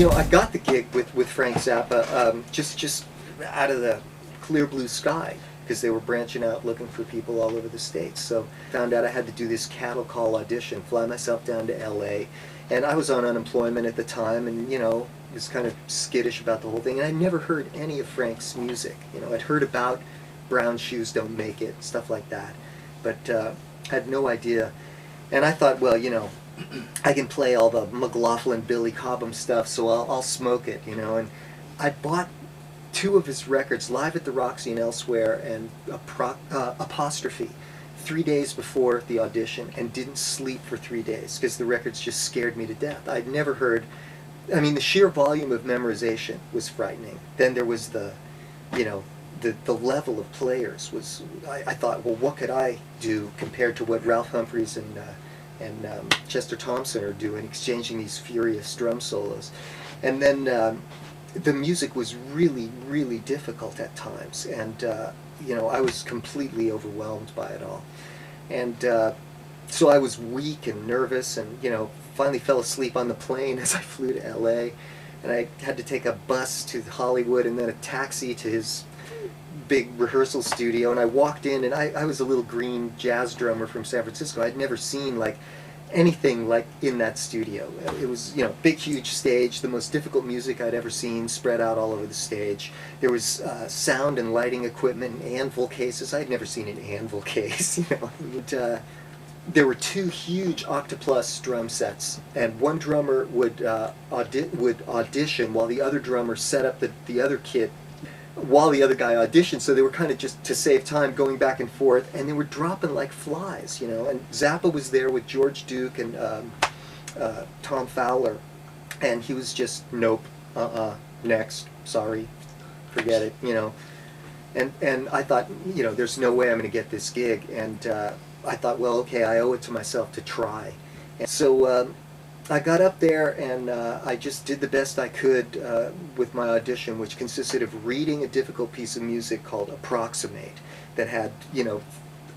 You know, I got the gig with Frank Zappa just out of the clear blue sky because they were branching out looking for people all over the States. So found out I had to do this cattle call audition, fly myself down to LA. And I was on unemployment at the time and, you know, was kind of skittish about the whole thing. And I'd never heard any of Frank's music. You know, I'd heard about Brown Shoes Don't Make It, stuff like that. But had no idea. And I thought, well, you know, I can play all the McLaughlin, Billy Cobham stuff, so I'll smoke it, you know. And I bought 2 of his records, Live at the Roxy and Elsewhere, and Apostrophe, 3 days before the audition, and didn't sleep for 3 days because the records just scared me to death. I'd never heard, I mean, the sheer volume of memorization was frightening. Then there was the, you know, the level of players was, I thought, well, what could I do compared to what Ralph Humphreys and Chester Thompson are doing, exchanging these furious drum solos. And then the music was really, really difficult at times, and you know, I was completely overwhelmed by it all. And so I was weak and nervous, and, you know, finally fell asleep on the plane as I flew to LA, and I had to take a bus to Hollywood and then a taxi to his big rehearsal studio. And I walked in, and I was a little green jazz drummer from San Francisco. I'd never seen like anything like in that studio. It was, you know, big huge stage, the most difficult music I'd ever seen spread out all over the stage. There was sound and lighting equipment and anvil cases. I'd never seen an anvil case, you know. And, there were 2 huge octoplus drum sets, and one drummer would audition while the other drummer set up the other kit while the other guy auditioned. So they were kind of, just to save time, going back and forth, and they were dropping like flies, you know. And Zappa was there with George Duke and Tom Fowler, and he was just, nope, next, sorry, forget it, you know. And I thought, you know, there's no way I'm going to get this gig. And I thought, well, okay, I owe it to myself to try. And so I got up there, and I just did the best I could with my audition, which consisted of reading a difficult piece of music called Approximate that had, you know,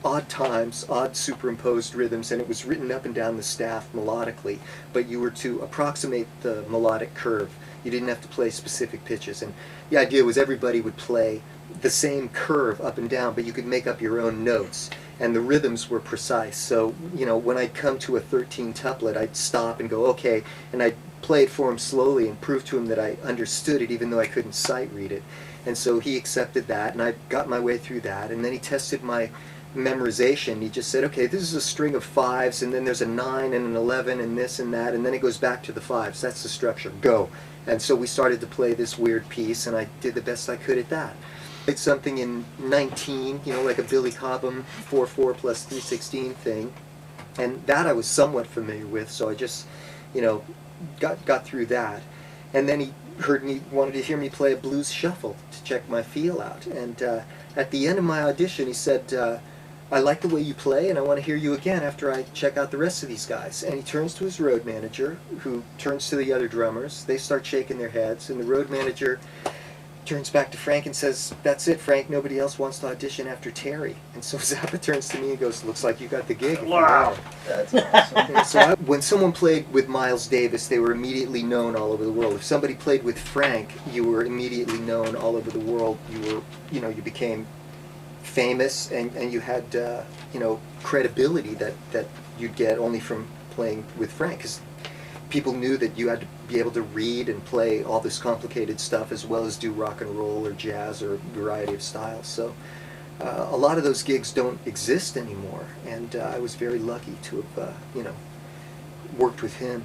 odd times, odd superimposed rhythms, and it was written up and down the staff melodically, but you were to approximate the melodic curve. You didn't have to play specific pitches, and the idea was everybody would play the same curve up and down, but you could make up your own notes, and the rhythms were precise. So, you know, when I'd come to a 13 tuplet, I'd stop and go, okay, and I'd play it for him slowly and prove to him that I understood it even though I couldn't sight read it. And so he accepted that, and I got my way through that, and then he tested my memorization. He just said, okay, this is a string of 5s, and then there's a 9 and an 11 and this and that, and then it goes back to the 5s. That's the structure. Go. And so we started to play this weird piece, and I did the best I could at that. It's something in 19, you know, like a Billy Cobham 4/4 plus 3/16 thing, and that I was somewhat familiar with, so I just, you know, got through that. And then he wanted to hear me play a blues shuffle to check my feel out. And at the end of my audition, he said, I like the way you play, and I want to hear you again after I check out the rest of these guys. And he turns to his road manager, who turns to the other drummers. They start shaking their heads, and the road manager turns back to Frank and says, that's it, Frank, nobody else wants to audition after Terry. And so Zappa turns to me and goes, looks like you got the gig. Wow, that's awesome. And so when someone played with Miles Davis, they were immediately known all over the world. If somebody played with Frank, you were immediately known all over the world. You were, you know, you became famous, and you had, you know, credibility that you'd get only from playing with Frank, because people knew that you had to be able to read and play all this complicated stuff as well as do rock and roll or jazz or a variety of styles. So a lot of those gigs don't exist anymore, and I was very lucky to have, you know, worked with him.